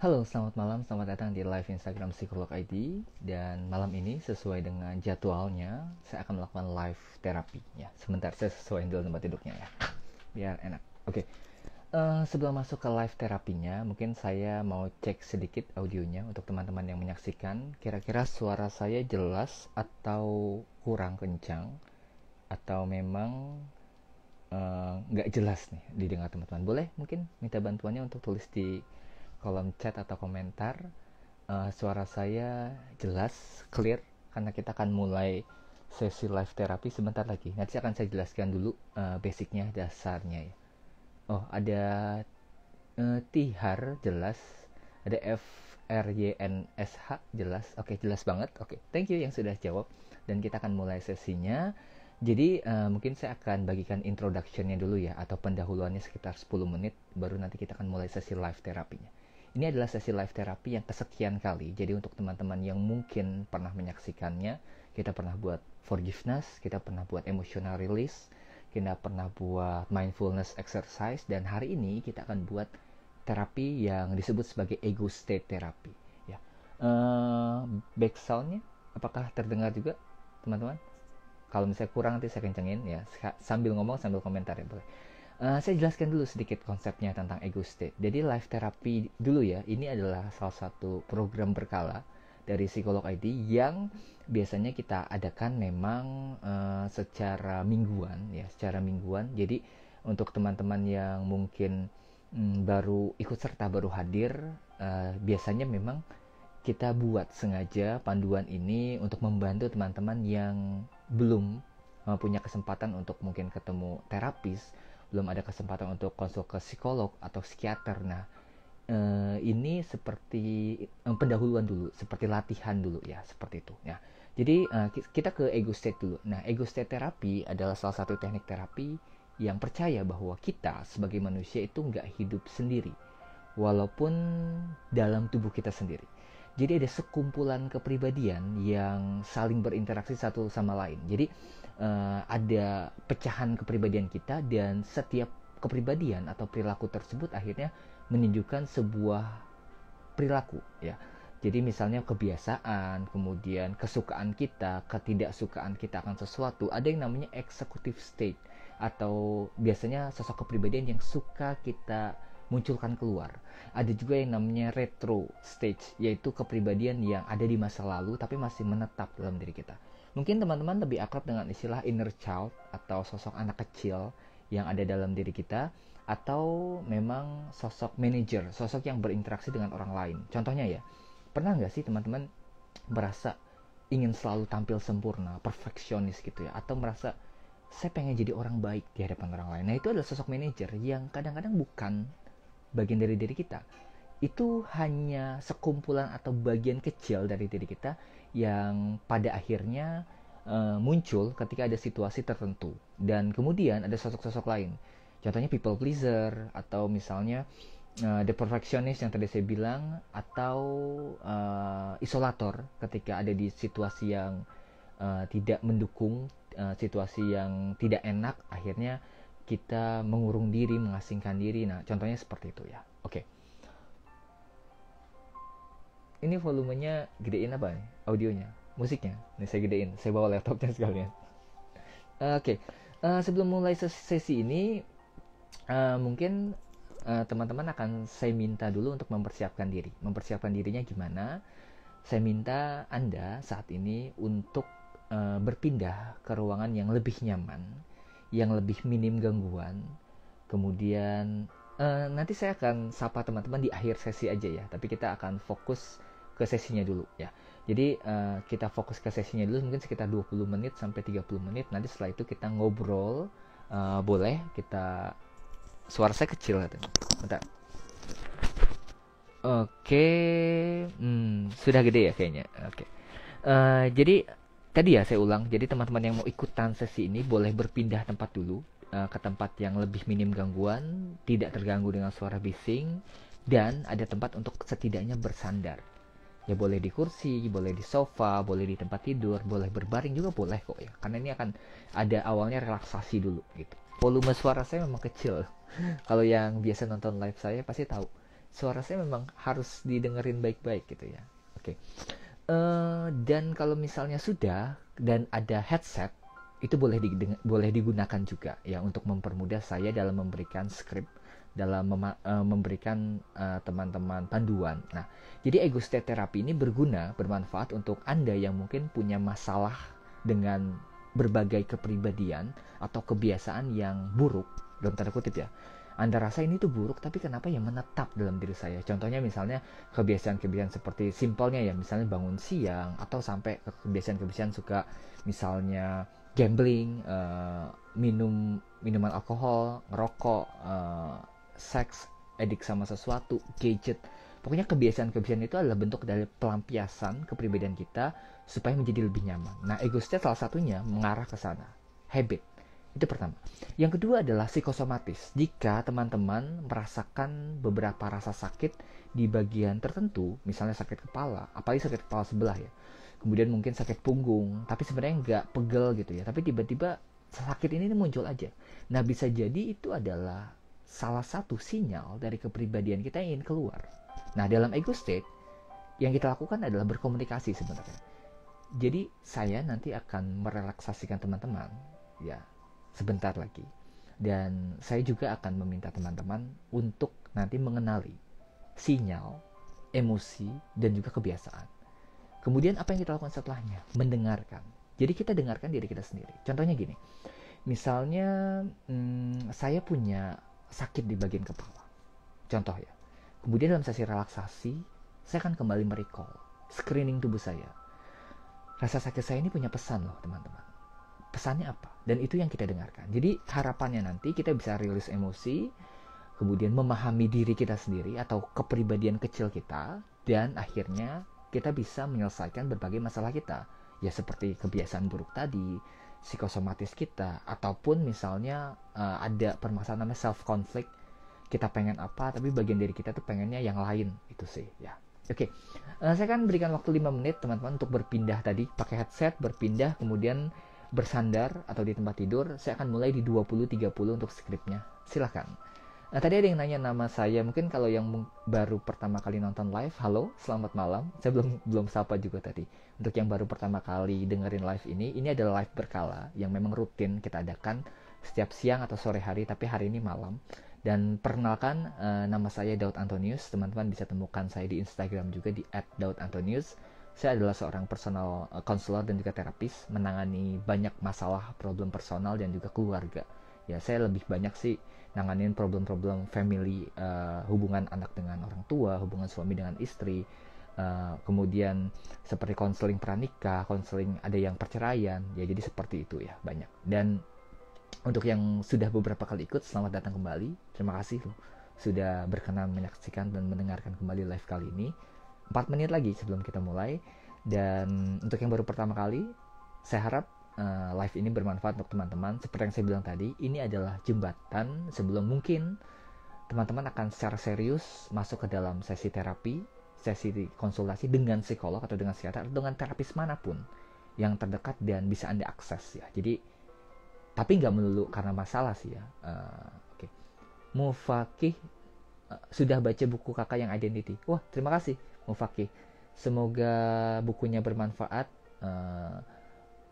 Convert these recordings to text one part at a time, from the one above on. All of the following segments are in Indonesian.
Halo, selamat malam, selamat datang di live Instagram Psikolog ID. Dan malam ini sesuai dengan jadwalnya, saya akan melakukan live terapi ya. Sebentar, saya sesuaiin dulu tempat duduknya ya, biar enak. Oke, sebelum masuk ke live terapinya, mungkin saya mau cek sedikit audionya untuk teman-teman yang menyaksikan. Kira-kira suara saya jelas atau kurang kencang, atau memang nggak jelas nih didengar teman-teman. Boleh mungkin minta bantuannya untuk tulis di kolom chat atau komentar. Suara saya jelas, clear, karena kita akan mulai sesi live terapi sebentar lagi. Nanti akan saya jelaskan dulu basicnya, dasarnya ya. Oh, ada Tihar jelas, ada FRYNSH jelas. Oke, jelas banget. Oke, thank you yang sudah jawab. Dan kita akan mulai sesinya. Jadi mungkin saya akan bagikan introduction-nya dulu ya, atau pendahuluannya sekitar 10 menit, baru nanti kita akan mulai sesi live terapinya. Ini adalah sesi live terapi yang kesekian kali. Jadi untuk teman-teman yang mungkin pernah menyaksikannya, kita pernah buat forgiveness, kita pernah buat emotional release, kita pernah buat mindfulness exercise, dan hari ini kita akan buat terapi yang disebut sebagai ego state therapy. Ya. Back sound-nya apakah terdengar juga, teman-teman? Kalau misalnya kurang nanti saya kencengin ya, sambil ngomong sambil komentar ya boleh. Saya jelaskan dulu sedikit konsepnya tentang ego state. Jadi live therapy dulu ya, ini adalah salah satu program berkala dari Psikolog ID yang biasanya kita adakan memang secara mingguan ya, secara mingguan. Jadi untuk teman-teman yang mungkin baru ikut serta, baru hadir, biasanya memang kita buat sengaja panduan ini untuk membantu teman-teman yang belum punya kesempatan untuk mungkin ketemu terapis, belum ada kesempatan untuk konsul ke psikolog atau psikiater. Nah, ini seperti pendahuluan dulu, seperti latihan dulu ya, seperti itu. Ya, jadi kita ke ego state dulu. Nah, ego state terapi adalah salah satu teknik terapi yang percaya bahwa kita sebagai manusia itu nggak hidup sendiri, walaupun dalam tubuh kita sendiri. Jadi ada sekumpulan kepribadian yang saling berinteraksi satu sama lain. Jadi ada pecahan kepribadian kita, dan setiap kepribadian atau perilaku tersebut akhirnya menunjukkan sebuah perilaku ya. Jadi misalnya kebiasaan, kemudian kesukaan kita, ketidaksukaan kita akan sesuatu, ada yang namanya executive state, atau biasanya sosok kepribadian yang suka kita munculkan keluar. Ada juga yang namanya retro stage, yaitu kepribadian yang ada di masa lalu tapi masih menetap dalam diri kita. Mungkin teman-teman lebih akrab dengan istilah inner child, atau sosok anak kecil yang ada dalam diri kita, atau memang sosok manager, sosok yang berinteraksi dengan orang lain. Contohnya ya, pernah nggak sih teman-teman merasa ingin selalu tampil sempurna, perfeksionis gitu ya, atau merasa saya pengen jadi orang baik di hadapan orang lain. Nah, itu adalah sosok manajer yang kadang-kadang bukan bagian dari diri kita. Itu hanya sekumpulan atau bagian kecil dari diri kita yang pada akhirnya muncul ketika ada situasi tertentu. Dan kemudian ada sosok-sosok lain. Contohnya people pleaser, atau misalnya the perfectionist yang tadi saya bilang, atau isolator ketika ada di situasi yang tidak mendukung, situasi yang tidak enak, akhirnya kita mengurung diri, mengasingkan diri. Nah, contohnya seperti itu ya. Oke. Ini volumenya gedein apa nih? Audionya, musiknya. Nih saya gedein. Saya bawa laptopnya sekalian. Oke. Sebelum mulai sesi ini, mungkin teman-teman akan saya minta dulu untuk mempersiapkan diri. Mempersiapkan dirinya gimana? Saya minta Anda saat ini untuk berpindah ke ruangan yang lebih nyaman, yang lebih minim gangguan. Kemudian nanti saya akan sapa teman-teman di akhir sesi aja ya, tapi kita akan fokus ke sesinya dulu ya. Jadi kita fokus ke sesinya dulu mungkin sekitar 20 menit sampai 30 menit. Nanti setelah itu kita ngobrol. Boleh kita, suara saya kecil katanya. Bentar. Oke, sudah gede ya kayaknya. Oke. Jadi tadi ya saya ulang, jadi teman-teman yang mau ikutan sesi ini boleh berpindah tempat dulu ke tempat yang lebih minim gangguan, tidak terganggu dengan suara bising, dan ada tempat untuk setidaknya bersandar. Ya boleh di kursi, boleh di sofa, boleh di tempat tidur, boleh berbaring juga boleh kok ya. Karena ini akan ada awalnya relaksasi dulu gitu. Volume suara saya memang kecil. Kalau yang biasa nonton live saya pasti tahu. suara saya memang harus didengerin baik-baik gitu ya. Oke. Dan kalau misalnya sudah dan ada headset, itu boleh digunakan juga ya untuk mempermudah saya dalam memberikan skrip, dalam memberikan teman-teman panduan. Nah, jadi ego state therapy ini bermanfaat untuk Anda yang mungkin punya masalah dengan berbagai kepribadian atau kebiasaan yang buruk, dalam tanda kutip ya. Anda rasa ini tuh buruk, tapi kenapa ya menetap dalam diri saya? Contohnya misalnya kebiasaan-kebiasaan seperti simpelnya ya, misalnya bangun siang, atau sampai kebiasaan-kebiasaan suka misalnya gambling, minum minuman alkohol, ngerokok, seks, edik sama sesuatu, gadget. Pokoknya kebiasaan-kebiasaan itu adalah bentuk dari pelampiasan kepribadian kita supaya menjadi lebih nyaman. Nah, ego state salah satunya mengarah ke sana. Habit. Itu pertama. Yang kedua adalah psikosomatis. Jika teman-teman merasakan beberapa rasa sakit di bagian tertentu, misalnya sakit kepala, apalagi sakit kepala sebelah ya. Kemudian mungkin sakit punggung, tapi sebenarnya nggak pegel gitu ya. Tapi tiba-tiba sakit ini muncul aja. Nah, bisa jadi itu adalah salah satu sinyal dari kepribadian kita yang ingin keluar. Nah, dalam ego state, yang kita lakukan adalah berkomunikasi sebenarnya. Jadi, saya nanti akan merelaksasikan teman-teman, ya, sebentar lagi. Dan saya juga akan meminta teman-teman untuk nanti mengenali sinyal, emosi, dan juga kebiasaan. Kemudian apa yang kita lakukan setelahnya? Mendengarkan. Jadi kita dengarkan diri kita sendiri. Contohnya gini, misalnya saya punya sakit di bagian kepala. Contoh ya. Kemudian dalam sesi relaksasi, saya akan kembali merecall, screening tubuh saya. Rasa sakit saya ini punya pesan loh teman-teman. Pesannya apa? Dan itu yang kita dengarkan. Jadi harapannya nanti kita bisa rilis emosi, kemudian memahami diri kita sendiri atau kepribadian kecil kita, dan akhirnya kita bisa menyelesaikan berbagai masalah kita. Ya seperti kebiasaan buruk tadi, psikosomatis kita, ataupun misalnya ada permasalahan namanya self-conflict. Kita pengen apa, tapi bagian diri kita tuh pengennya yang lain. Itu sih ya. Oke, saya akan berikan waktu 5 menit teman-teman untuk berpindah tadi, pakai headset, berpindah, kemudian bersandar atau di tempat tidur. Saya akan mulai di 20.30 untuk skripnya. Silahkan. Nah, tadi ada yang nanya nama saya. Mungkin kalau yang baru pertama kali nonton live, halo, selamat malam. Saya belum sapa juga tadi. Untuk yang baru pertama kali dengerin live ini adalah live berkala yang memang rutin kita adakan setiap siang atau sore hari, tapi hari ini malam. Dan perkenalkan, nama saya Daud Antonius. Teman-teman bisa temukan saya di Instagram juga di @daudantonius. Saya adalah seorang personal counselor dan juga terapis, menangani banyak masalah problem personal dan juga keluarga. Ya, saya lebih banyak sih nanganin problem-problem family, hubungan anak dengan orang tua, hubungan suami dengan istri, kemudian seperti konseling pranikah, konseling ada yang perceraian, ya jadi seperti itu ya, banyak. Dan untuk yang sudah beberapa kali ikut, selamat datang kembali. Terima kasih loh sudah berkenan menyaksikan dan mendengarkan kembali live kali ini. 4 menit lagi sebelum kita mulai. Dan untuk yang baru pertama kali, saya harap live ini bermanfaat untuk teman-teman. Seperti yang saya bilang tadi, ini adalah jembatan sebelum mungkin teman-teman akan secara serius masuk ke dalam sesi terapi, sesi konsultasi dengan psikolog atau dengan psikiater atau dengan terapis manapun yang terdekat dan bisa Anda akses ya. Jadi, tapi nggak melulu karena masalah sih ya. Oke. Mufakih sudah baca buku kakak yang identity. Wah, terima kasih Mufakih. Semoga bukunya bermanfaat.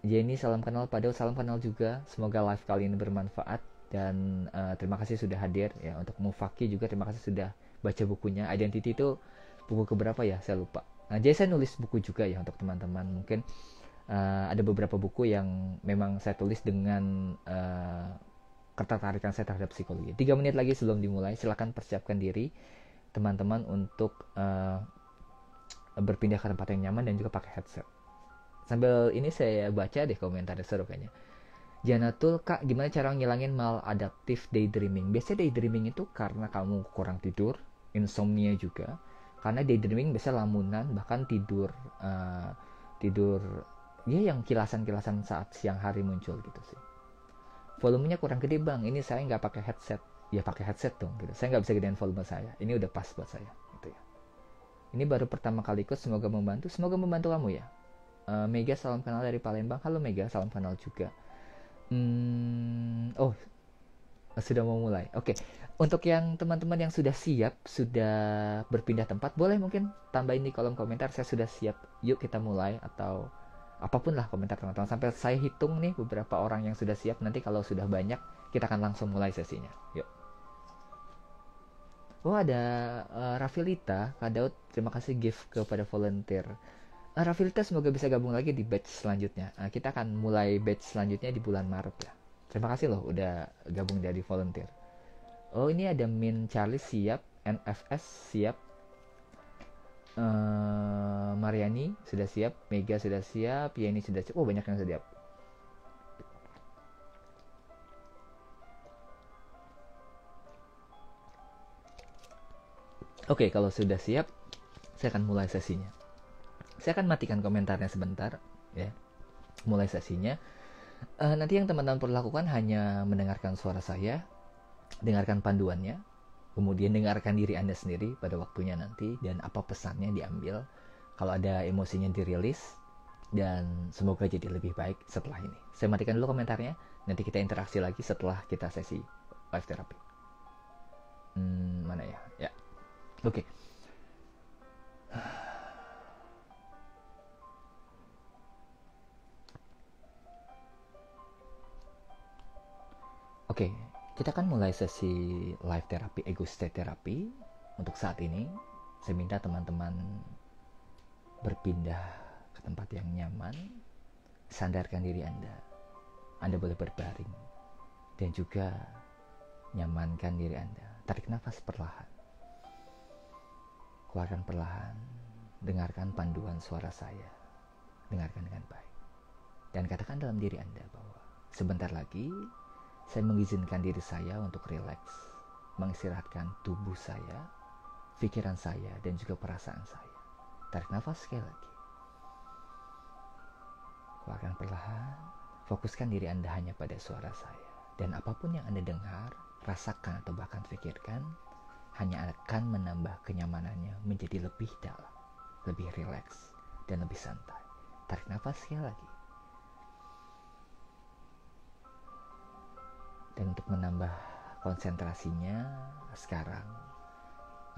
Jenny, salam kenal. Padahal salam kenal juga. Semoga live kali ini bermanfaat. Dan terima kasih sudah hadir ya. Untuk Mufakih juga terima kasih sudah baca bukunya. Identity itu buku keberapa ya? Saya lupa. Nah, jadi saya nulis buku juga ya untuk teman-teman. Mungkin ada beberapa buku yang memang saya tulis dengan ketertarikan saya terhadap psikologi. 3 menit lagi sebelum dimulai, silakan persiapkan diri teman-teman untuk berpindah ke tempat yang nyaman dan juga pakai headset. Sambil ini saya baca deh komentar seru kayaknya. Janatul, Kak, gimana cara ngilangin maladaptive daydreaming? Biasanya daydreaming itu karena kamu kurang tidur, insomnia juga. Karena daydreaming biasanya lamunan, bahkan tidur ya yang kilasan-kilasan saat siang hari muncul gitu sih. Volumenya kurang gede bang, ini saya nggak pakai headset. Ya pakai headset dong gitu. Saya nggak bisa gedein volume saya. Ini udah pas buat saya gitu ya. Ini baru pertama kali ikut, semoga membantu kamu ya. Mega, salam kenal dari Palembang. Halo Mega, salam kenal juga. Sudah mau mulai. Oke. Untuk yang teman-teman yang sudah siap, sudah berpindah tempat, boleh mungkin tambahin di kolom komentar saya sudah siap. Yuk kita mulai, atau apapun lah komentar teman-teman. Sampai saya hitung nih beberapa orang yang sudah siap. Nanti kalau sudah banyak, kita akan langsung mulai sesinya. Yuk. Oh, ada Rafilita, Kak Daud, terima kasih gift kepada volunteer. Rafilita semoga bisa gabung lagi di batch selanjutnya. Kita akan mulai batch selanjutnya di bulan Maret ya. Terima kasih loh udah gabung jadi volunteer. Oh, ini ada Min Charlie siap, NFS siap, Mariani sudah siap, Mega sudah siap, Yeni sudah siap. Oh, banyak yang siap. Oke, kalau sudah siap, saya akan mulai sesinya. Saya akan matikan komentarnya sebentar, ya. Mulai sesinya. Nanti yang teman-teman perlu lakukan hanya mendengarkan suara saya, dengarkan panduannya, kemudian dengarkan diri Anda sendiri pada waktunya nanti, dan apa pesannya diambil. Kalau ada emosinya dirilis, dan semoga jadi lebih baik setelah ini. Saya matikan dulu komentarnya, nanti kita interaksi lagi setelah kita sesi live therapy. Mana ya? Ya. Oke. Oke, kita akan mulai sesi live therapy, ego state therapy. Untuk saat ini, saya minta teman-teman berpindah ke tempat yang nyaman, sandarkan diri Anda. Anda boleh berbaring, dan juga nyamankan diri Anda. Tarik nafas perlahan, keluarkan perlahan, dengarkan panduan suara saya, dengarkan dengan baik, dan katakan dalam diri Anda bahwa sebentar lagi saya mengizinkan diri saya untuk rileks, mengistirahatkan tubuh saya, pikiran saya, dan juga perasaan saya. Tarik nafas sekali lagi. Keluarkan perlahan, fokuskan diri Anda hanya pada suara saya. Dan apapun yang Anda dengar, rasakan atau bahkan pikirkan, hanya akan menambah kenyamanannya menjadi lebih dalam, lebih rileks, dan lebih santai. Tarik nafas sekali lagi. Dan untuk menambah konsentrasinya, sekarang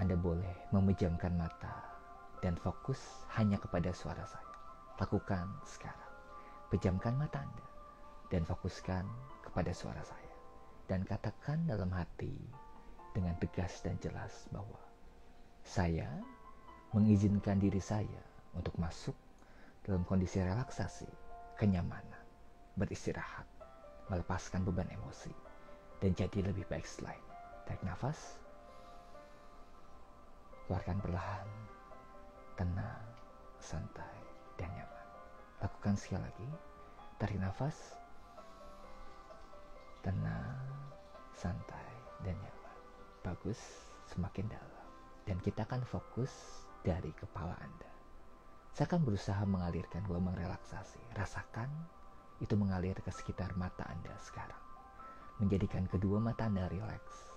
Anda boleh memejamkan mata dan fokus hanya kepada suara saya. Lakukan sekarang. Pejamkan mata Anda dan fokuskan kepada suara saya. Dan katakan dalam hati dengan tegas dan jelas bahwa saya mengizinkan diri saya untuk masuk dalam kondisi relaksasi, kenyamanan, beristirahat, melepaskan beban emosi, dan jadi lebih baik setelah ini. Tarik nafas, keluarkan perlahan, tenang, santai, dan nyaman. Lakukan sekali lagi. Tarik nafas, tenang, santai, dan nyaman. Bagus, semakin dalam. Dan kita akan fokus dari kepala Anda. Saya akan berusaha mengalirkan gelombang relaksasi. Rasakan itu mengalir ke sekitar mata Anda sekarang. Menjadikan kedua mata Anda rileks.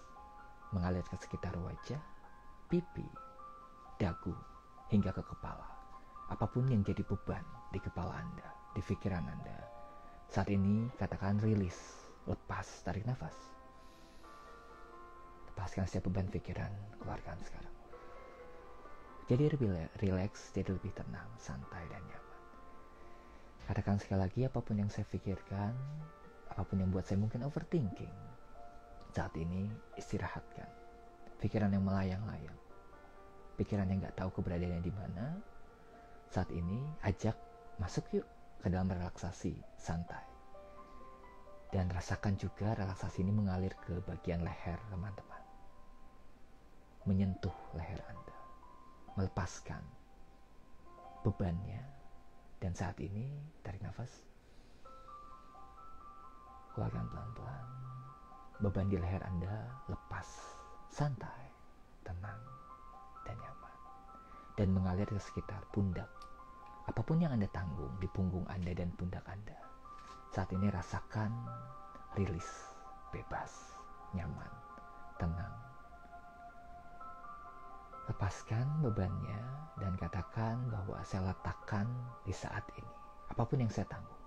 Mengalir ke sekitar wajah, pipi, dagu, hingga ke kepala. Apapun yang jadi beban di kepala Anda, di pikiran Anda, saat ini katakan rilis, lepas, tarik nafas. Lepaskan setiap beban pikiran, keluarkan sekarang. Jadi lebih rileks, jadi lebih tenang, santai, dan nyaman. Katakan sekali lagi, apapun yang saya pikirkan, apapun yang buat saya mungkin overthinking, saat ini istirahatkan. Pikiran yang melayang-layang, pikiran yang gak tahu keberadaannya di mana, saat ini ajak masuk yuk ke dalam relaksasi santai. Dan rasakan juga relaksasi ini mengalir ke bagian leher teman-teman. Menyentuh leher Anda, melepaskan bebannya. Dan saat ini tarik nafas, keluarkan pelan-pelan. Beban di leher Anda lepas, santai, tenang, dan nyaman. Dan mengalir ke sekitar pundak. Apapun yang Anda tanggung di punggung Anda dan pundak Anda, saat ini rasakan rilis, bebas, nyaman, tenang. Lepaskan bebannya dan katakan bahwa saya letakkan di saat ini apapun yang saya tanggung.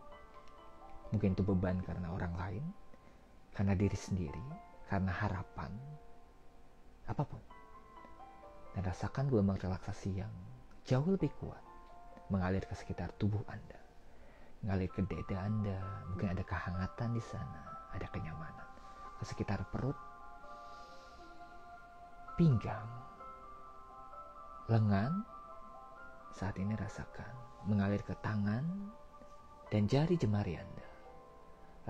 Mungkin itu beban karena orang lain, karena diri sendiri, karena harapan, apapun. Dan rasakan gelombang relaksasi yang jauh lebih kuat mengalir ke sekitar tubuh Anda, mengalir ke dada Anda. Mungkin ada kehangatan di sana, ada kenyamanan ke sekitar perut, pinggang, lengan. Saat ini rasakan mengalir ke tangan dan jari jemari Anda.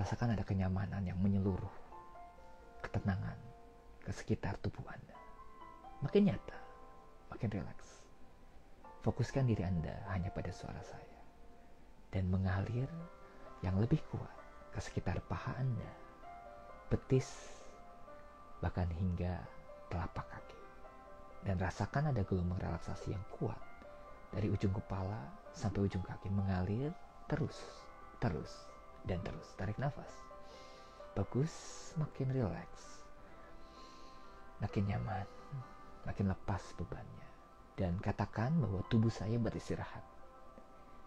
Rasakan ada kenyamanan yang menyeluruh, ketenangan ke sekitar tubuh Anda. Makin nyata, makin rileks. Fokuskan diri Anda hanya pada suara saya dan mengalir yang lebih kuat ke sekitar paha Anda, betis, bahkan hingga telapak kaki. Dan rasakan ada gelombang relaksasi yang kuat dari ujung kepala sampai ujung kaki mengalir terus, dan terus. Tarik nafas. Bagus, makin rileks, makin nyaman, makin lepas bebannya. Dan katakan bahwa tubuh saya beristirahat.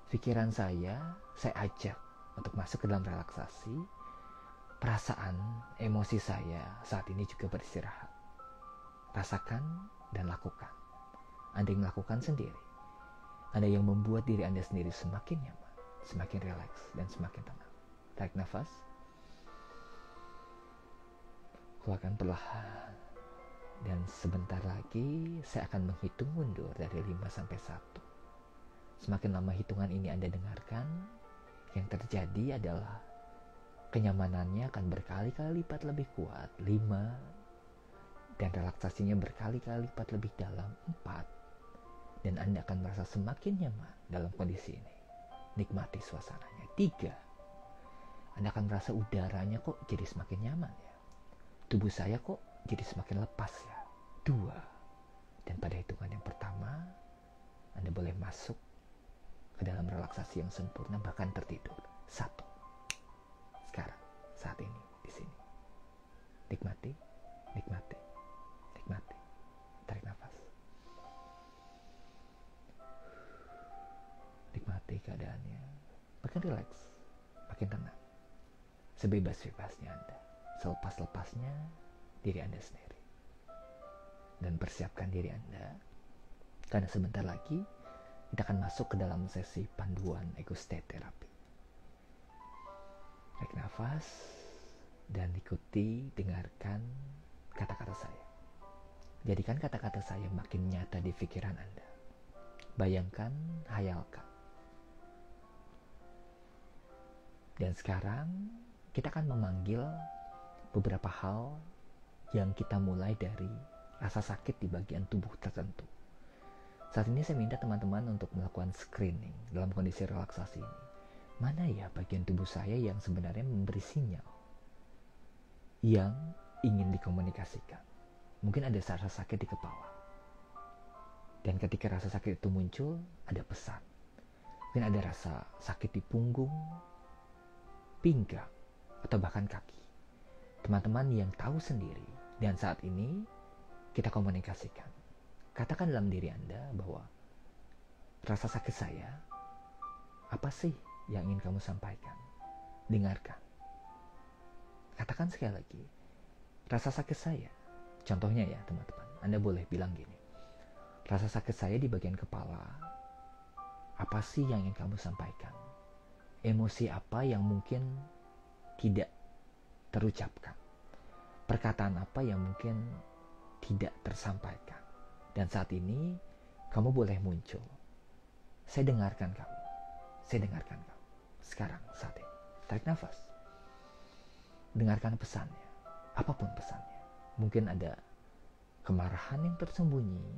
Pikiran saya ajak untuk masuk ke dalam relaksasi. Perasaan, emosi saya saat ini juga beristirahat. Rasakan dan lakukan. Anda yang melakukan sendiri. Anda yang membuat diri Anda sendiri semakin nyaman, semakin rileks, dan semakin tenang. Tarik nafas. Keluarkan perlahan. Dan sebentar lagi saya akan menghitung mundur dari 5 sampai 1. Semakin lama hitungan ini Anda dengarkan, yang terjadi adalah kenyamanannya akan berkali-kali lipat lebih kuat, 5, dan relaksasinya berkali-kali lipat lebih dalam, 4. Dan Anda akan merasa semakin nyaman dalam kondisi ini. Nikmati suasananya. 3. Anda akan merasa udaranya kok jadi semakin nyaman ya. Tubuh saya kok jadi semakin lepas ya. 2. Dan pada hitungan yang pertama, Anda boleh masuk ke dalam relaksasi yang sempurna, bahkan tertidur. 1. Sekarang, saat ini, di sini. Nikmati, nikmati, nikmati. Tarik nafas. Nikmati keadaannya. Makin rileks, makin tenang. Sebebas-bebasnya Anda. Selepas-lepasnya diri Anda sendiri. Dan persiapkan diri Anda, karena sebentar lagi kita akan masuk ke dalam sesi panduan ego state terapi. Tarik nafas dan ikuti, dengarkan kata-kata saya. Jadikan kata-kata saya makin nyata di pikiran Anda. Bayangkan, hayalkan. Dan sekarang kita akan memanggil beberapa hal yang kita mulai dari rasa sakit di bagian tubuh tertentu. Saat ini saya minta teman-teman untuk melakukan screening dalam kondisi relaksasi ini. Mana ya bagian tubuh saya yang sebenarnya memberi sinyal yang ingin dikomunikasikan. Mungkin ada rasa sakit di kepala. Dan ketika rasa sakit itu muncul, ada pesan. Mungkin ada rasa sakit di punggung, pinggang, atau bahkan kaki. Teman-teman yang tahu sendiri, dan saat ini kita komunikasikan. Katakan dalam diri Anda bahwa rasa sakit saya, apa sih yang ingin kamu sampaikan? Dengarkan. Katakan sekali lagi, rasa sakit saya. Contohnya ya teman-teman, Anda boleh bilang gini, rasa sakit saya di bagian kepala, apa sih yang ingin kamu sampaikan? Emosi apa yang mungkin tidak terucapkan? Perkataan apa yang mungkin tidak tersampaikan? Dan saat ini kamu boleh muncul. Saya dengarkan kamu. Saya dengarkan kamu. Sekarang, saat ini. Tarik nafas. Dengarkan pesannya. Apapun pesannya. Mungkin ada kemarahan yang tersembunyi.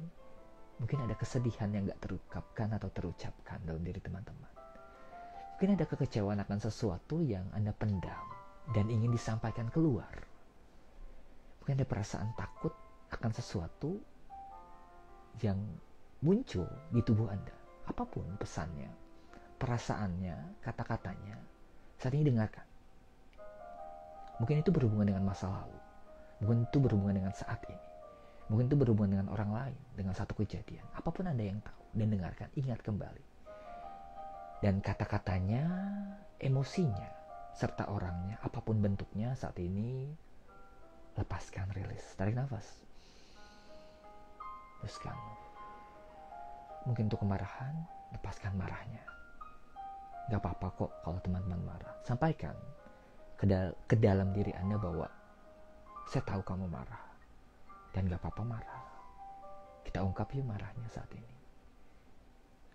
Mungkin ada kesedihan yang gak terungkapkan atau terucapkan dalam diri teman-teman. Mungkin ada kekecewaan akan sesuatu yang Anda pendam dan ingin disampaikan keluar. Mungkin ada perasaan takut akan sesuatu yang muncul di tubuh Anda. Apapun pesannya, perasaannya, kata-katanya, saat ini dengarkan. Mungkin itu berhubungan dengan masa lalu. Mungkin itu berhubungan dengan saat ini. Mungkin itu berhubungan dengan orang lain, dengan satu kejadian. Apapun Anda yang tahu dan dengarkan, ingat kembali. Dan kata-katanya, emosinya, serta orangnya, apapun bentuknya saat ini lepaskan, rilis, tarik nafas, hembuskan. Mungkin untuk kemarahan, lepaskan marahnya. Gak apa-apa kok kalau teman-teman marah. Sampaikan ke dalam diri Anda bahwa saya tahu kamu marah. Dan gak apa-apa marah. Kita ungkap yuk marahnya saat ini.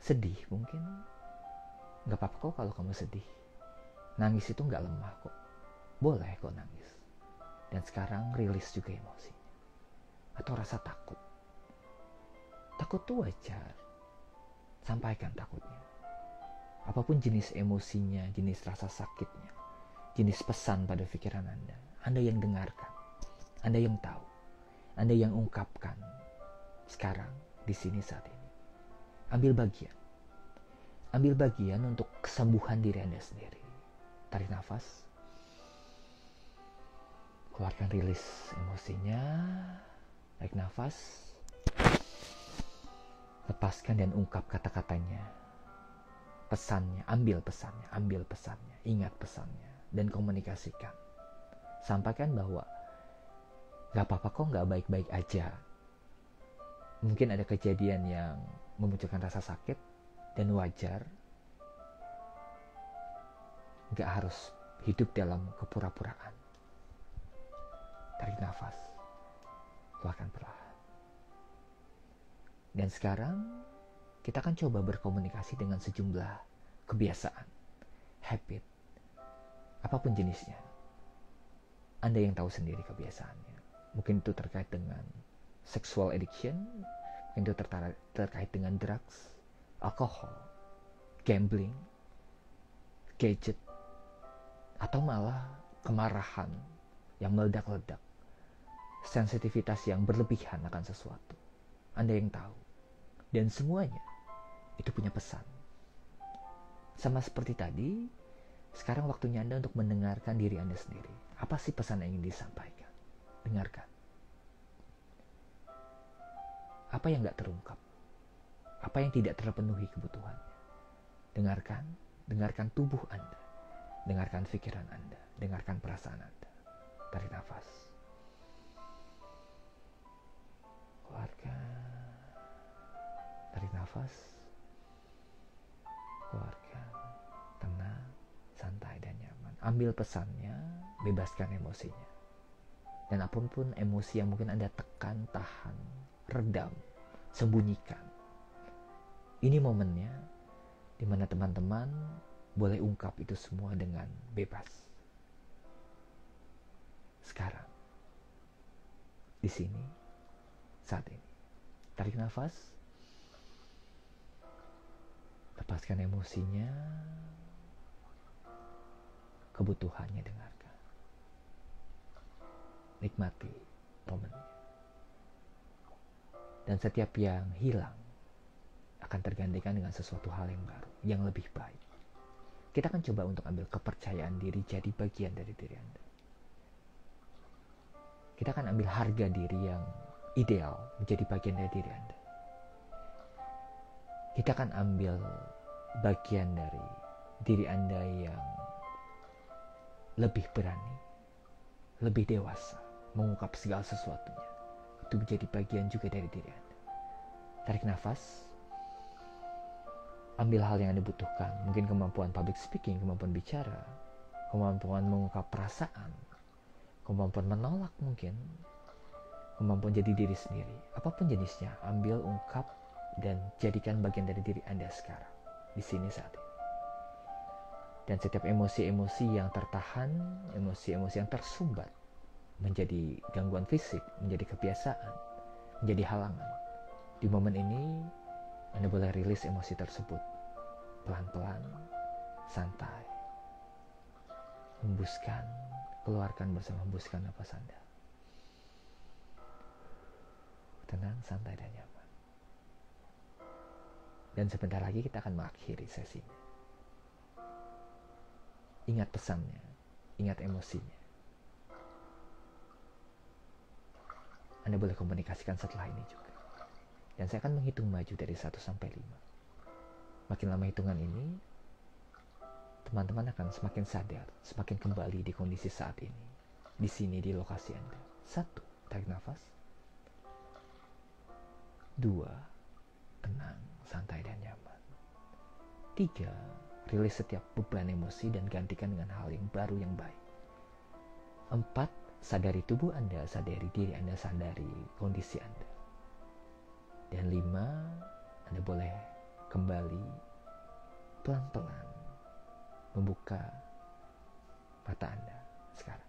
Sedih mungkin. Gak apa-apa kok kalau kamu sedih. Nangis itu gak lemah kok. Boleh kok nangis. Dan sekarang rilis juga emosinya. Atau rasa takut. Takut itu wajar. Sampaikan takutnya. Apapun jenis emosinya, jenis rasa sakitnya, jenis pesan pada pikiran Anda yang dengarkan, Anda yang tahu, Anda yang ungkapkan sekarang, di sini, saat ini. Ambil bagian untuk kesembuhan diri Anda sendiri. Tarik nafas, keluarkan, rilis emosinya, tarik nafas, lepaskan dan ungkap kata-katanya, pesannya, ambil pesannya, ingat pesannya, dan komunikasikan. Sampaikan bahwa gak apa-apa kok gak baik-baik aja. Mungkin ada kejadian yang memunculkan rasa sakit, dan wajar. Gak harus hidup dalam kepura-puraan. Tarik nafas, keluarkan perlahan. Dan sekarang kita akan coba berkomunikasi dengan sejumlah kebiasaan, habit, apapun jenisnya. Anda yang tahu sendiri kebiasaannya. Mungkin itu terkait dengan sexual addiction, mungkin itu terkait dengan drugs, alkohol, gambling, gadget, atau malah kemarahan yang meledak-ledak, sensitivitas yang berlebihan akan sesuatu. Anda yang tahu. Dan semuanya itu punya pesan. Sama seperti tadi, sekarang waktunya Anda untuk mendengarkan diri Anda sendiri. Apa sih pesan yang ingin disampaikan? Dengarkan. Apa yang gak terungkap? Apa yang tidak terpenuhi kebutuhannya? Dengarkan tubuh Anda. Dengarkan pikiran Anda. Dengarkan perasaan Anda. Tarik nafas. Keluarkan. Tarik nafas. Keluarkan. Tenang, santai dan nyaman. Ambil pesannya, bebaskan emosinya. Dan apapun emosi yang mungkin Anda tekan, tahan, redam, sembunyikan. Ini momennya di mana teman-teman boleh ungkap itu semua dengan bebas. Sekarang, di sini, saat ini. Tarik nafas. Lepaskan emosinya. Kebutuhannya dengarkan. Nikmati momennya. Dan setiap yang hilang akan tergantikan dengan sesuatu hal yang baru, yang lebih baik. Kita akan coba untuk ambil kepercayaan diri jadi bagian dari diri Anda. Kita akan ambil harga diri yang ideal menjadi bagian dari diri Anda. Kita akan ambil bagian dari diri Anda yang lebih berani, lebih dewasa, mengungkap segala sesuatunya. Itu menjadi bagian juga dari diri Anda. Tarik nafas. Ambil hal yang Anda butuhkan. Mungkin kemampuan public speaking, kemampuan bicara, kemampuan mengungkap perasaan, kemampuan menolak mungkin, kemampuan jadi diri sendiri. Apapun jenisnya, ambil, ungkap, dan jadikan bagian dari diri Anda sekarang. Di sini saat ini. Dan setiap emosi-emosi yang tertahan, emosi-emosi yang tersumbat, menjadi gangguan fisik, menjadi kebiasaan, menjadi halangan. Di momen ini, Anda boleh rilis emosi tersebut. Pelan-pelan, santai. Hembuskan, keluarkan bersama hembuskan nafas Anda. Tenang, santai, dan nyaman. Dan sebentar lagi kita akan mengakhiri sesinya. Ingat pesannya, ingat emosinya. Anda boleh komunikasikan setelah ini juga. Dan saya akan menghitung maju dari 1 sampai 5. Makin lama hitungan ini, teman-teman akan semakin sadar, semakin kembali di kondisi saat ini. Di sini, di lokasi Anda. 1. Tarik nafas. 2. Tenang, santai dan nyaman. 3. Rilis setiap beban emosi dan gantikan dengan hal yang baru yang baik. 4. Sadari tubuh Anda, sadari diri Anda, sadari kondisi Anda. Dan 5. Anda boleh kembali pelan-pelan membuka mata Anda sekarang.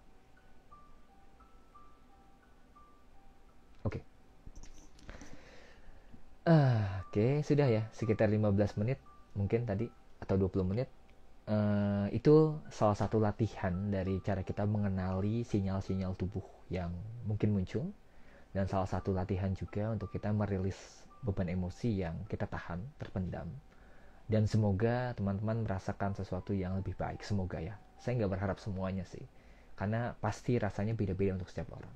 Oke, sudah ya, sekitar 15 menit mungkin tadi atau 20 menit. Itu salah satu latihan dari cara kita mengenali sinyal-sinyal tubuh yang mungkin muncul, dan salah satu latihan juga untuk kita merilis beban emosi yang kita tahan, terpendam. Dan semoga teman-teman merasakan sesuatu yang lebih baik, semoga ya. Saya nggak berharap semuanya sih, karena pasti rasanya beda-beda untuk setiap orang.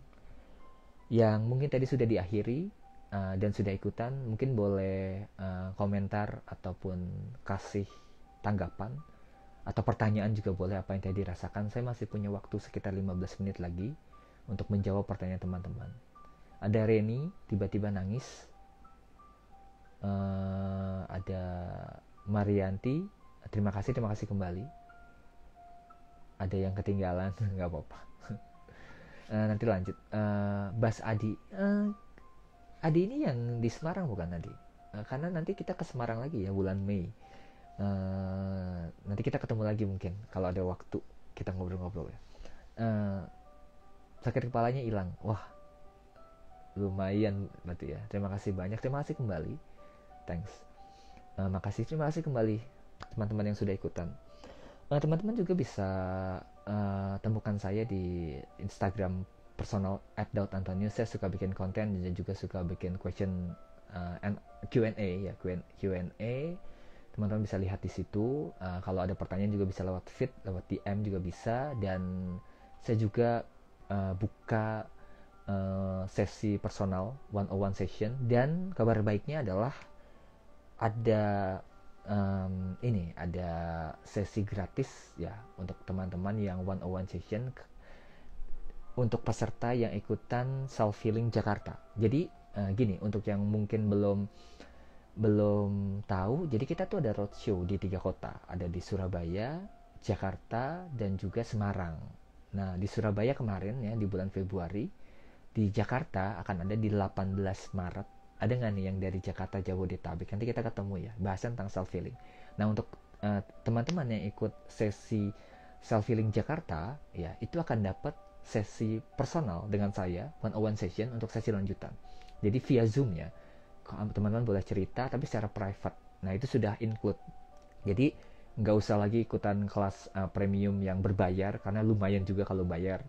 Yang mungkin tadi sudah diakhiri dan sudah ikutan, mungkin boleh komentar ataupun kasih tanggapan atau pertanyaan juga boleh, apa yang tadi dirasakan. Saya masih punya waktu sekitar 15 menit lagi untuk menjawab pertanyaan teman-teman. Ada Reni tiba-tiba nangis, ada Marianti, terima kasih kembali. Ada yang ketinggalan, nggak apa-apa. Nanti lanjut. Bas Adi, Adi ini yang di Semarang bukan Adi? Karena nanti kita ke Semarang lagi ya bulan Mei. Nanti kita ketemu lagi mungkin kalau ada waktu, kita ngobrol-ngobrol ya. Sakit kepalanya hilang. Wah, lumayan berarti ya. Terima kasih banyak, terima kasih kembali. Thanks. Terima kasih kembali teman-teman yang sudah ikutan. Teman-teman juga bisa temukan saya di Instagram personal @daud_antonius. Saya suka bikin konten dan juga suka bikin question and Q&A ya, Q&A. Teman-teman bisa lihat di situ. Kalau ada pertanyaan juga bisa lewat feed, lewat DM juga bisa. Dan saya juga buka sesi personal 101 session. Dan kabar baiknya adalah ada ada sesi gratis ya untuk teman-teman yang 101 session untuk peserta yang ikutan Self Healing Jakarta. Jadi gini, untuk yang mungkin belum tahu, jadi kita tuh ada roadshow di 3 kota, ada di Surabaya, Jakarta, dan juga Semarang. Nah, di Surabaya kemarin ya, di bulan Februari, di Jakarta akan ada di 18 Maret. Ada nggak nih yang dari Jakarta Jabodetabek? Nanti kita ketemu ya, bahas tentang self healing. Nah, untuk teman-teman yang ikut sesi self healing Jakarta ya, itu akan dapat sesi personal dengan saya 101 session untuk sesi lanjutan. Jadi via Zoom ya, teman-teman boleh cerita tapi secara private. Nah, itu sudah include. Jadi nggak usah lagi ikutan kelas premium yang berbayar, karena lumayan juga kalau bayar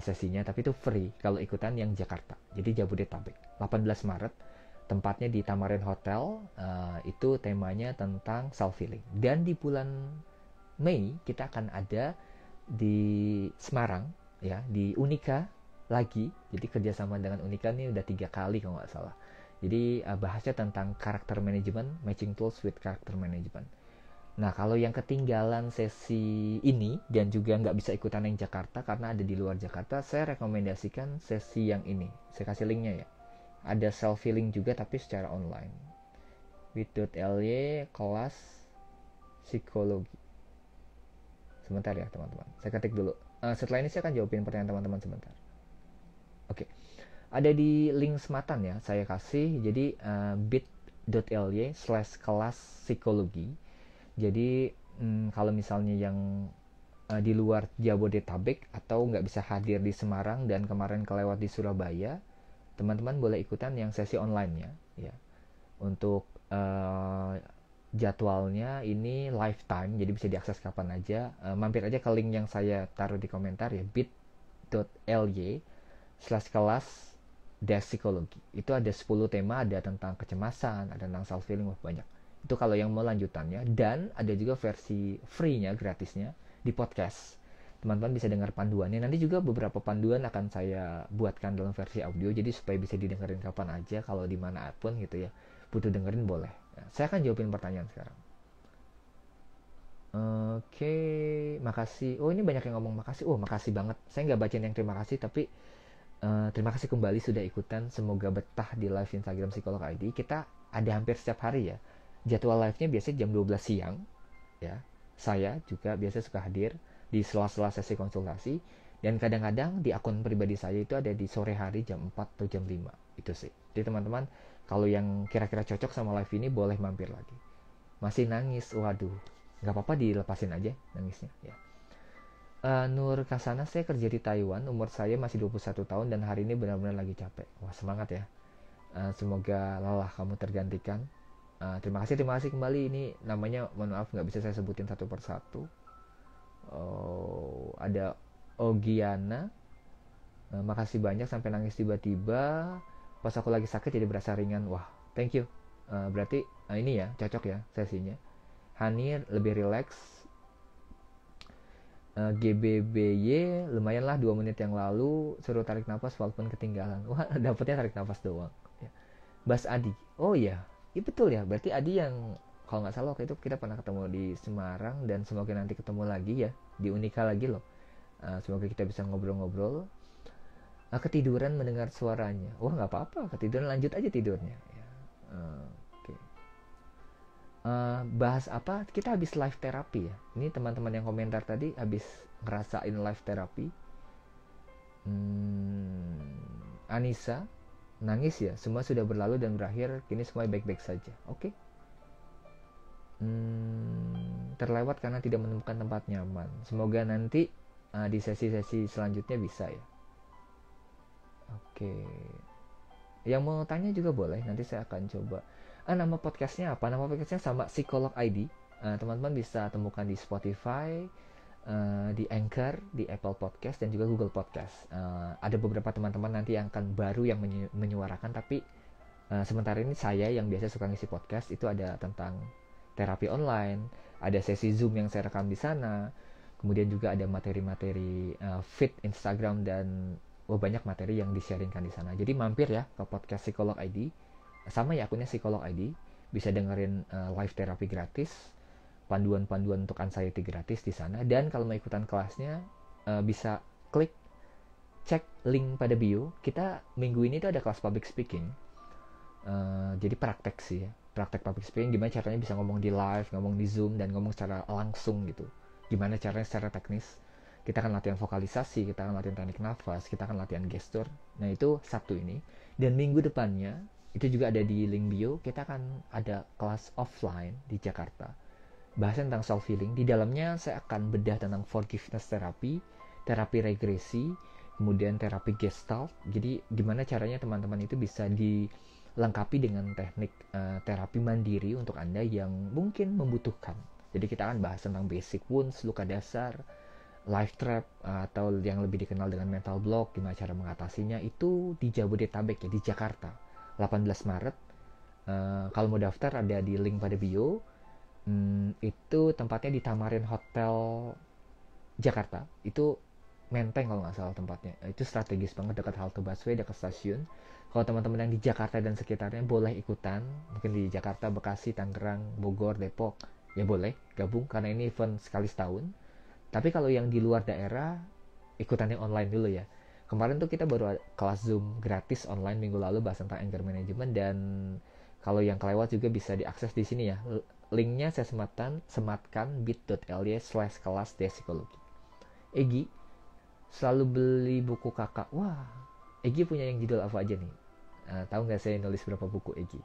sesinya, tapi itu free kalau ikutan yang Jakarta. Jadi Jabodetabek 18 Maret, tempatnya di Tamarind Hotel. Itu temanya tentang self healing. Dan di bulan Mei kita akan ada di Semarang ya, di Unika lagi. Jadi kerjasama dengan Unika ini udah 3 kali kalau nggak salah. Jadi bahasnya tentang karakter management, matching tools with character management. Nah, kalau yang ketinggalan sesi ini dan juga nggak bisa ikutan yang Jakarta karena ada di luar Jakarta, saya rekomendasikan sesi yang ini. Saya kasih linknya ya. Ada self healing juga tapi secara online. bit.ly kelas psikologi. Sebentar ya teman-teman, saya ketik dulu. Setelah ini saya akan jawabin pertanyaan teman-teman sebentar. Oke. Ada di link sematan ya, saya kasih. Jadi bit.ly /kelas psikologi. Jadi kalau misalnya yang di luar Jabodetabek atau nggak bisa hadir di Semarang dan kemarin kelewat di Surabaya, teman-teman boleh ikutan yang sesi online-nya ya. Untuk jadwalnya ini lifetime, jadi bisa diakses kapan aja. Mampir aja ke link yang saya taruh di komentar ya, bit.ly /kelas-psikologi. Itu ada 10 tema, ada tentang kecemasan, ada tentang self healing, banyak. Itu kalau yang mau lanjutannya. Dan ada juga versi free-nya, gratisnya di podcast. Teman-teman bisa dengar panduannya. Nanti juga beberapa panduan akan saya buatkan dalam versi audio, jadi supaya bisa didengerin kapan aja, kalau dimanapun gitu ya, butuh dengerin boleh. Nah, saya akan jawabin pertanyaan sekarang. Oke, makasih. Oh, ini banyak yang ngomong makasih. Oh, makasih banget. Saya nggak bacain yang terima kasih, tapi Terima kasih kembali sudah ikutan. Semoga betah di live Instagram Psikolog ID. Kita ada hampir setiap hari ya. Jadwal live-nya biasanya jam 12 siang. Ya, saya juga biasa suka hadir di sela-sela sesi konsultasi. Dan kadang-kadang di akun pribadi saya itu ada di sore hari jam 4 atau jam 5. Itu sih. Jadi teman-teman, kalau yang kira-kira cocok sama live ini boleh mampir lagi. Masih nangis, waduh. Nggak apa-apa, dilepasin aja nangisnya. Ya. Nur Kasana, saya kerja di Taiwan, umur saya masih 21 tahun dan hari ini benar-benar lagi capek. Wah, semangat ya. Semoga lelah kamu tergantikan. Terima kasih kembali. Ini namanya, mohon maaf nggak bisa saya sebutin satu persatu. Oh, ada Ogiana. Makasih banyak sampai nangis tiba-tiba. Pas aku lagi sakit jadi berasa ringan. Wah, thank you. Berarti ini ya cocok ya sesinya. Hani lebih relax. GBBY lumayan lah 2 menit yang lalu suruh tarik nafas walaupun ketinggalan. Wah, dapetnya tarik nafas doang ya. Bas Adi, oh iya betul ya, berarti Adi yang kalau nggak salah waktu itu kita pernah ketemu di Semarang, dan semoga nanti ketemu lagi ya di Unika lagi loh. Semoga kita bisa ngobrol-ngobrol. Ketiduran mendengar suaranya. Wah, nggak apa-apa, ketiduran lanjut aja tidurnya ya. Oke. Bahas apa? Kita habis live terapi ya. Ini teman-teman yang komentar tadi habis ngerasain live terapi. Anissa, nangis ya. Semua sudah berlalu dan berakhir. Kini semua baik-baik saja. Oke. Terlewat karena tidak menemukan tempat nyaman. Semoga nanti di sesi-sesi selanjutnya bisa ya. Oke. Yang mau tanya juga boleh. Nanti saya akan coba. Nama podcastnya apa? Nama podcastnya sama Psikolog ID. Teman-teman bisa temukan di Spotify, di Anchor, di Apple Podcast, dan juga Google Podcast. Ada beberapa teman-teman nanti yang akan baru yang menyuarakan, tapi sementara ini saya yang biasa suka ngisi podcast itu ada tentang terapi online, ada sesi Zoom yang saya rekam di sana, kemudian juga ada materi-materi feed Instagram, dan banyak materi yang di-sharingkan di sana. Jadi mampir ya ke podcast Psikolog ID. Sama ya akunnya Psikolog ID, bisa dengerin live terapi gratis, panduan-panduan untuk anxiety gratis di sana. Dan kalau mau ikutan kelasnya bisa klik cek link pada bio. Kita minggu ini tuh ada kelas public speaking. Jadi praktek sih ya, praktek public speaking, gimana caranya bisa ngomong di live, ngomong di Zoom, dan ngomong secara langsung gitu. Gimana caranya secara teknis. Kita akan latihan vokalisasi, kita akan latihan teknik nafas, kita akan latihan gestur. Nah itu Sabtu ini. Dan minggu depannya itu juga ada di link bio, kita akan ada kelas offline di Jakarta, bahas tentang self healing. Di dalamnya saya akan bedah tentang forgiveness terapi, terapi regresi, kemudian terapi gestalt. Jadi gimana caranya teman-teman itu bisa dilengkapi dengan teknik terapi mandiri untuk Anda yang mungkin membutuhkan. Jadi kita akan bahas tentang basic wounds, luka dasar, life trap, atau yang lebih dikenal dengan mental block, gimana cara mengatasinya. Itu di Jabodetabek ya, di Jakarta, 18 Maret. Kalau mau daftar ada di link pada bio. Itu tempatnya di Tamarin Hotel Jakarta. Itu Menteng kalau nggak salah tempatnya. Itu strategis banget, dekat halte busway, dekat stasiun. Kalau teman-teman yang di Jakarta dan sekitarnya boleh ikutan. Mungkin di Jakarta, Bekasi, Tangerang, Bogor, Depok, ya boleh gabung karena ini event sekali setahun. Tapi kalau yang di luar daerah, ikutannya online dulu ya. Kemarin tuh kita baru kelas Zoom gratis online minggu lalu bahas tentang anger management, dan kalau yang kelewat juga bisa diakses di sini ya. Linknya saya sematkan bit.ly/kelas psikologi. Egi selalu beli buku kakak. Wah, Egi punya yang judul apa aja nih? Tahu nggak saya nulis berapa buku Egi?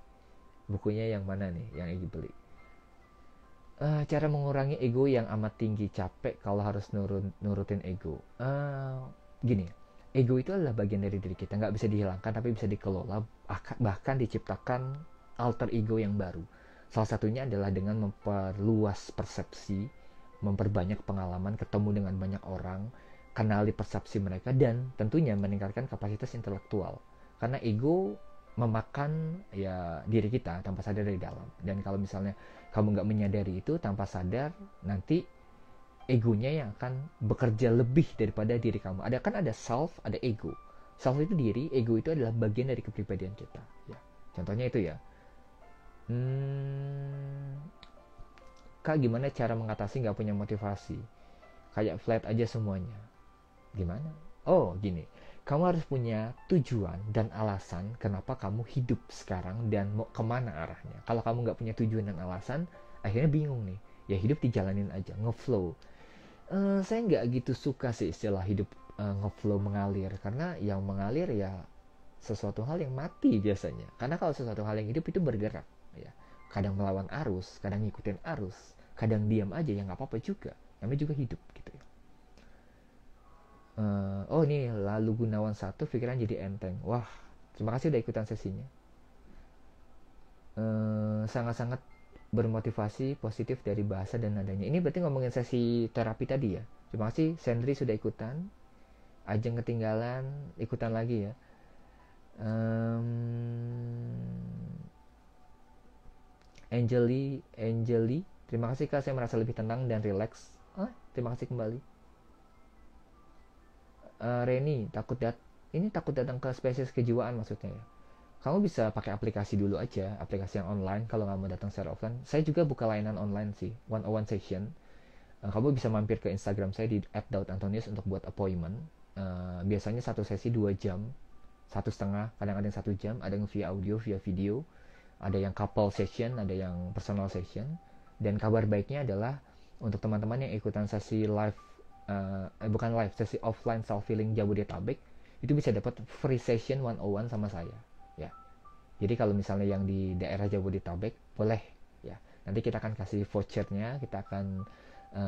Bukunya yang mana nih yang Egi beli? Cara mengurangi ego yang amat tinggi, capek kalau harus nurutin ego. Gini, ego itu adalah bagian dari diri kita, nggak bisa dihilangkan tapi bisa dikelola, bahkan diciptakan alter ego yang baru. Salah satunya adalah dengan memperluas persepsi, memperbanyak pengalaman, ketemu dengan banyak orang, kenali persepsi mereka, dan tentunya meningkatkan kapasitas intelektual. Karena ego memakan ya diri kita tanpa sadar dari dalam. Dan kalau misalnya kamu nggak menyadari itu, tanpa sadar nanti egonya yang akan bekerja lebih daripada diri kamu. Ada self, ada ego. Self itu diri, ego itu adalah bagian dari kepribadian kita ya. Contohnya itu ya, Kak, gimana cara mengatasi nggak punya motivasi, kayak flat aja semuanya? Gimana? Oh gini, Kamu harus punya tujuan dan alasan kenapa kamu hidup sekarang dan mau kemana arahnya. Kalau kamu nggak punya tujuan dan alasan, akhirnya bingung nih. Ya hidup dijalanin aja, ngeflow. Saya nggak gitu suka sih istilah hidup ngeflow, mengalir. Karena yang mengalir ya sesuatu hal yang mati biasanya. Karena kalau sesuatu hal yang hidup itu bergerak. Ya. Kadang melawan arus, kadang ngikutin arus, kadang diam aja ya nggak apa-apa juga. Namanya juga hidup gitu ya. Oh ini lalu Gunawan 1 pikiran jadi enteng. Wah, terima kasih udah ikutan sesinya. Sangat-sangat bermotivasi positif dari bahasa dan nadanya. Ini berarti ngomongin sesi terapi tadi ya. Terima kasih Sandri sudah ikutan. Ajeng ketinggalan, ikutan lagi ya. Angeli, terima kasih Kak, saya merasa lebih tenang dan rileks. Terima kasih kembali. Reni, ini takut datang ke spesies kejiwaan maksudnya ya. Kamu bisa pakai aplikasi dulu aja, aplikasi yang online kalau nggak mau datang secara offline. Saya juga buka layanan online sih, 101 session. Kamu bisa mampir ke Instagram saya di @daud_antonius untuk buat appointment. Biasanya satu sesi 2 jam, 1,5, kadang ada yang 1 jam, ada yang via audio, via video, ada yang couple session, ada yang personal session. Dan kabar baiknya adalah untuk teman-teman yang ikutan sesi live, bukan live, sesi offline self healing Jabodetabek, itu bisa dapat free session 101 sama saya. Ya, jadi kalau misalnya yang di daerah Jabodetabek boleh ya. Nanti kita akan kasih vouchernya, kita akan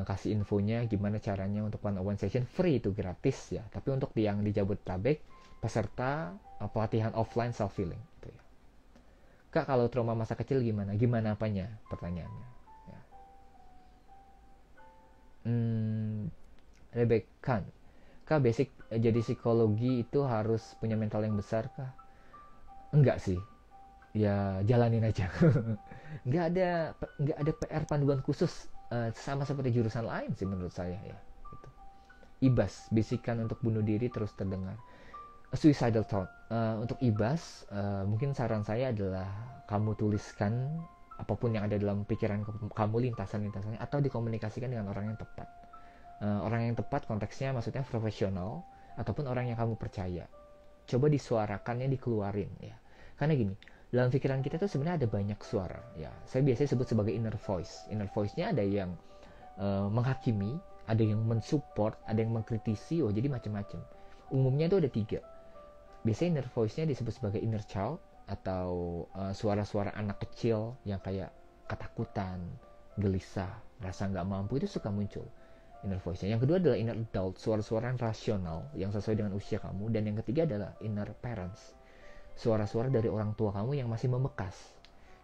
kasih infonya gimana caranya untuk 101 session free, itu gratis ya. Tapi untuk yang di Jabodetabek peserta pelatihan offline self healing gitu ya. Kak, kalau trauma masa kecil gimana? Gimana apanya? Pertanyaannya. Ya. Rebecca, Kak, basic jadi psikologi itu harus punya mental yang besar kah? Enggak sih, ya jalanin aja. nggak ada PR panduan khusus, sama seperti jurusan lain sih menurut saya ya gitu. IBAS, bisikan untuk bunuh diri terus terdengar. Suicidal thought, untuk IBAS, mungkin saran saya adalah kamu tuliskan apapun yang ada dalam pikiran kamu, lintasan-lintasannya, atau dikomunikasikan dengan orang yang tepat. Orang yang tepat konteksnya maksudnya profesional ataupun orang yang kamu percaya. Coba disuarakannya, dikeluarin ya. Karena gini, dalam pikiran kita tuh sebenarnya ada banyak suara ya. Saya biasanya sebut sebagai inner voice. Inner voice-nya ada yang menghakimi, ada yang mensupport, ada yang mengkritisi, jadi macam-macam. Umumnya itu ada 3. Biasanya inner voice-nya disebut sebagai inner child, atau suara-suara anak kecil yang kayak ketakutan, gelisah, rasa nggak mampu, itu suka muncul inner voice-nya. Yang kedua adalah inner adult, suara-suara yang rasional yang sesuai dengan usia kamu. Dan yang ketiga adalah inner parents, suara-suara dari orang tua kamu yang masih membekas.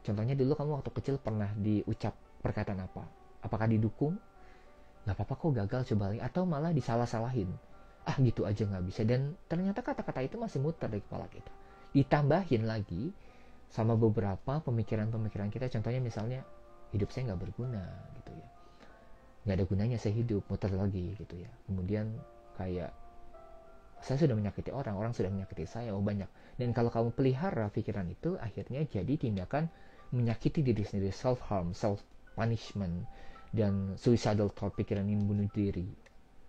Contohnya dulu kamu waktu kecil pernah diucap perkataan apa? Apakah didukung? Gak apa-apa kok gagal, coba lagi. Atau malah disalah-salahin. Gitu aja gak bisa. Dan ternyata kata-kata itu masih muter di kepala kita. Ditambahin lagi sama beberapa pemikiran-pemikiran kita. Contohnya misalnya, hidup saya gak berguna gitu ya. Gak ada gunanya saya hidup, muter lagi gitu ya. Kemudian kayak, saya sudah menyakiti orang sudah menyakiti saya, banyak. Dan kalau kamu pelihara pikiran itu, akhirnya jadi tindakan menyakiti diri sendiri, self-harm, self-punishment, dan suicidal thought, pikiran ingin bunuh diri.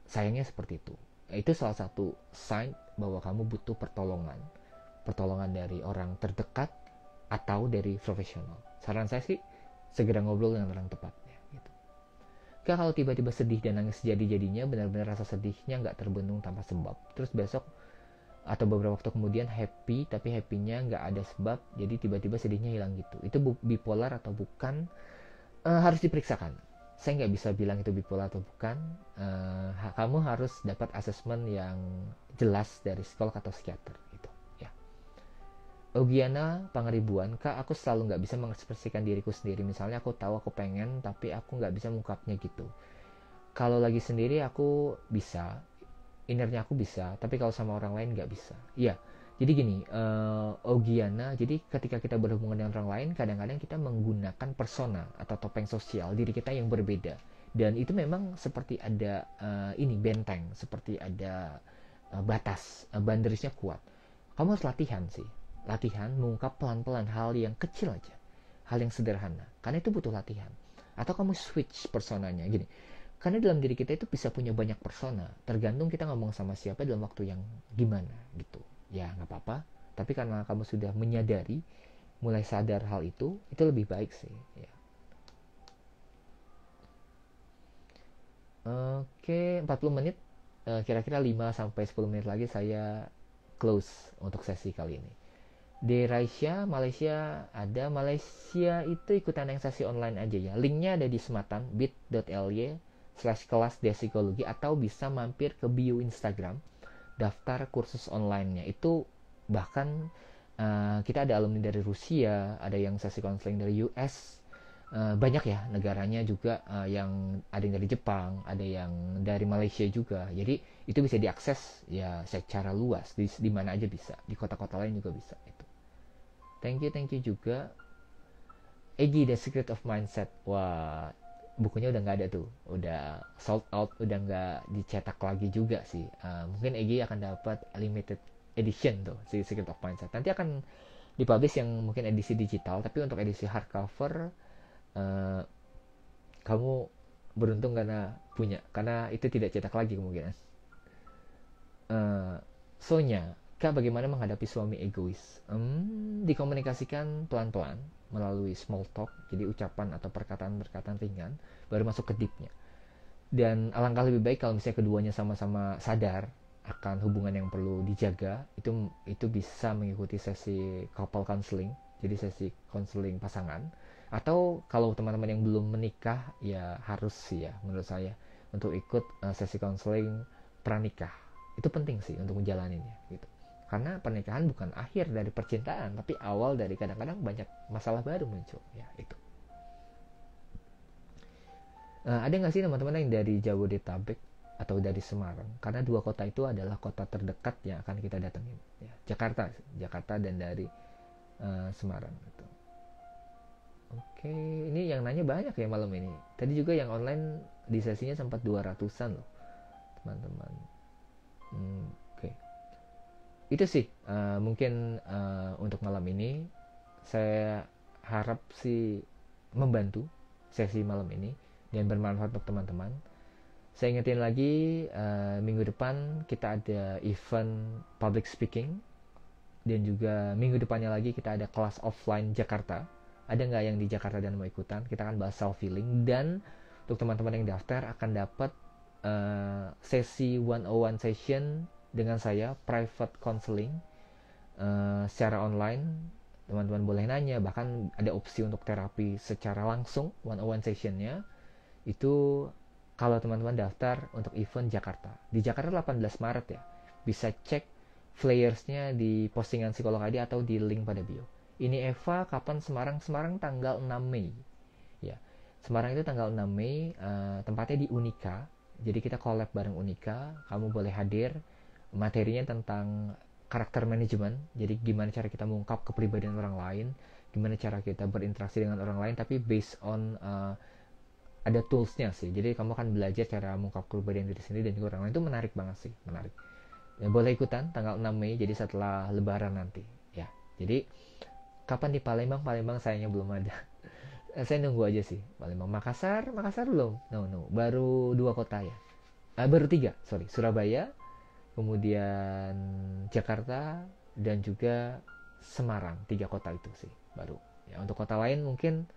Sayangnya seperti itu. Itu salah satu sign bahwa kamu butuh pertolongan dari orang terdekat atau dari profesional. Saran saya sih, segera ngobrol dengan orang tepat. Kak, kalau tiba-tiba sedih dan nangis jadi-jadinya, benar-benar rasa sedihnya nggak terbendung tanpa sebab. Terus besok atau beberapa waktu kemudian happy, tapi happy-nya nggak ada sebab, jadi tiba-tiba sedihnya hilang gitu. Itu bipolar atau bukan? Harus diperiksakan. Saya nggak bisa bilang itu bipolar atau bukan. Kamu harus dapat asesmen yang jelas dari psikolog atau psikiater gitu. Ya. Ogiana Pangeribuan, Kak, aku selalu nggak bisa mengekspresikan diriku sendiri. Misalnya aku tahu aku pengen, tapi aku nggak bisa mengungkapnya gitu. Kalau lagi sendiri aku bisa, innernya aku bisa, tapi kalau sama orang lain nggak bisa. Iya, jadi gini, Ogiana, jadi ketika kita berhubungan dengan orang lain, kadang-kadang kita menggunakan persona atau topeng sosial diri kita yang berbeda. Dan itu memang seperti ada benteng, seperti ada batas, boundariesnya kuat. Kamu harus latihan sih. Latihan mengungkap pelan-pelan hal yang kecil aja, hal yang sederhana, karena itu butuh latihan. Atau kamu switch personanya gini, Karena dalam diri kita itu bisa punya banyak persona, tergantung kita ngomong sama siapa dalam waktu yang gimana gitu. Ya nggak apa-apa, tapi karena kamu sudah menyadari, mulai sadar hal itu lebih baik sih. Ya. Oke, 40 menit, kira-kira 5-10 menit lagi saya close untuk sesi kali ini. Di Malaysia ada. Malaysia itu ikutan yang sesi online aja ya. Linknya ada di Sematan, bit.ly/kelas psikologi, atau bisa mampir ke bio Instagram, daftar kursus online-nya. Itu bahkan kita ada alumni dari Rusia, ada yang sesi konseling dari US, banyak ya negaranya juga, yang ada yang dari Jepang, ada yang dari Malaysia juga. Jadi itu bisa diakses ya secara luas, di mana aja bisa, di kota-kota lain juga bisa itu. Thank you juga. Egi, The Secret of Mindset. Wah, bukunya udah nggak ada tuh, udah sold out, udah nggak dicetak lagi juga sih. Mungkin Egi akan dapat limited edition tuh, si Secret of Mindset. Nanti akan dipublish yang mungkin edisi digital, tapi untuk edisi hardcover, kamu beruntung karena itu tidak cetak lagi kemungkinan. Sonya, Kak, bagaimana menghadapi suami egois? Dikomunikasikan pelan-pelan melalui small talk, jadi ucapan atau perkataan-perkataan ringan, baru masuk ke deepnya. Dan alangkah lebih baik kalau misalnya keduanya sama-sama sadar akan hubungan yang perlu dijaga. Itu bisa mengikuti sesi couple counseling, jadi sesi counseling pasangan. Atau kalau teman-teman yang belum menikah, ya harus sih ya menurut saya untuk ikut sesi counseling pranikah. Itu penting sih untuk menjalaninya gitu. Karena pernikahan bukan akhir dari percintaan, tapi awal dari kadang-kadang banyak masalah baru muncul. Ya, itu. Ada nggak sih teman-teman yang dari Jabodetabek atau dari Semarang? Karena 2 kota itu adalah kota terdekat yang akan kita datengin. Ya, Jakarta dan dari Semarang. Gitu. Oke, ini yang nanya banyak ya malam ini. Tadi juga yang online di sesinya sempat 200-an loh, teman-teman. Oke. Itu sih mungkin untuk malam ini saya harap sih membantu sesi malam ini dan bermanfaat untuk teman-teman. Saya ingetin lagi, minggu depan kita ada event public speaking, dan juga minggu depannya lagi kita ada kelas offline Jakarta. Ada nggak yang di Jakarta dan mau ikutan? Kita akan bahas self healing, dan untuk teman-teman yang daftar akan dapat sesi 101 session dengan saya, private counseling secara online. Teman-teman boleh nanya, bahkan ada opsi untuk terapi secara langsung 101 sessionnya. Itu kalau teman-teman daftar untuk event Jakarta. Di Jakarta 18 Maret ya. Bisa cek flyersnya di postingan Psikolog ID atau di link pada bio. Ini Eva, kapan Semarang? Semarang tanggal 6 Mei. Ya. Semarang itu tanggal 6 Mei, tempatnya di Unika. Jadi kita collab bareng Unika. Kamu boleh hadir. Materinya tentang karakter manajemen, jadi gimana cara kita mengungkap kepribadian orang lain, gimana cara kita berinteraksi dengan orang lain, tapi based on ada toolsnya sih. Jadi kamu akan belajar cara mengungkap kepribadian diri sendiri dan juga orang lain. Itu menarik banget sih, menarik. Ya, boleh ikutan tanggal 6 Mei, jadi setelah Lebaran nanti. Ya, jadi kapan di Palembang? Palembang sayangnya belum ada. Saya nunggu aja sih Palembang. Makassar belum. No, baru 2 kota ya. Baru 3, Surabaya, kemudian Jakarta, dan juga Semarang. 3 kota itu sih baru ya. Untuk kota lain mungkin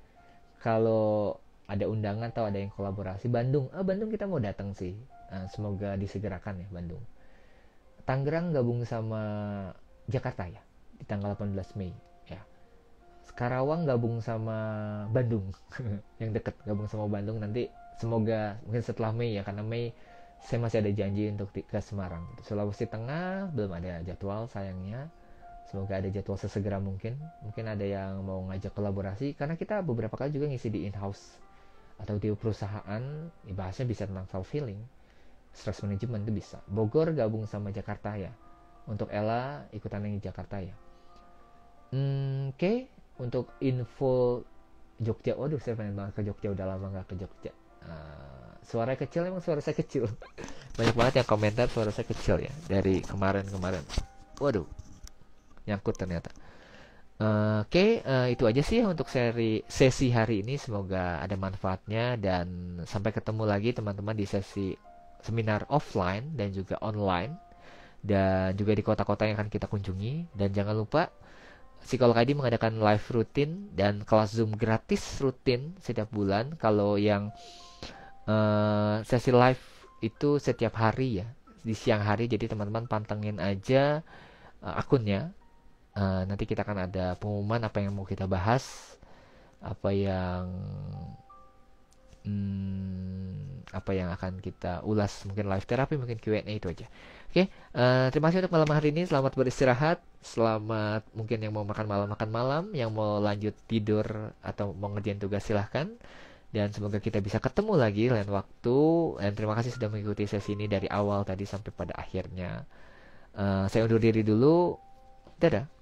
kalau ada undangan atau ada yang kolaborasi. Bandung kita mau datang sih, semoga disegerakan ya Bandung. Tangerang gabung sama Jakarta ya di tanggal 18 Mei ya. Karawang gabung sama Bandung yang deket, gabung sama Bandung nanti, semoga mungkin setelah Mei ya, karena Mei saya masih ada janji untuk ke Semarang. Sulawesi Tengah belum ada jadwal sayangnya. Semoga ada jadwal sesegera mungkin. Mungkin ada yang mau ngajak kolaborasi, karena kita beberapa kali juga ngisi di in-house atau di perusahaan. Bahasnya bisa tentang self healing, stress management itu bisa. Bogor gabung sama Jakarta ya. Untuk Ella ikutan yang di Jakarta ya. Oke. Untuk info Jogja, waduh saya pengen banget ke Jogja, udah lama gak ke Jogja. Suara kecil, emang suara saya kecil. Banyak banget yang komentar suara saya kecil ya dari kemarin. Waduh, nyangkut ternyata. Itu aja sih untuk sesi hari ini. Semoga ada manfaatnya dan sampai ketemu lagi teman-teman di sesi seminar offline dan juga online dan juga di kota-kota yang akan kita kunjungi. Dan jangan lupa Psikolog ID mengadakan live rutin dan kelas Zoom gratis rutin setiap bulan. Kalau yang sesi live itu setiap hari ya, di siang hari. Jadi teman-teman pantengin aja akunnya. Nanti kita akan ada pengumuman apa yang mau kita bahas, apa yang apa yang akan kita ulas, mungkin live terapi, mungkin Q&A, itu aja. Oke, terima kasih untuk malam hari ini. Selamat beristirahat, selamat mungkin yang mau makan malam, yang mau lanjut tidur atau mau ngerjain tugas silahkan. Dan semoga kita bisa ketemu lagi lain waktu. Dan terima kasih sudah mengikuti sesi ini dari awal tadi sampai pada akhirnya. Saya undur diri dulu. Dadah.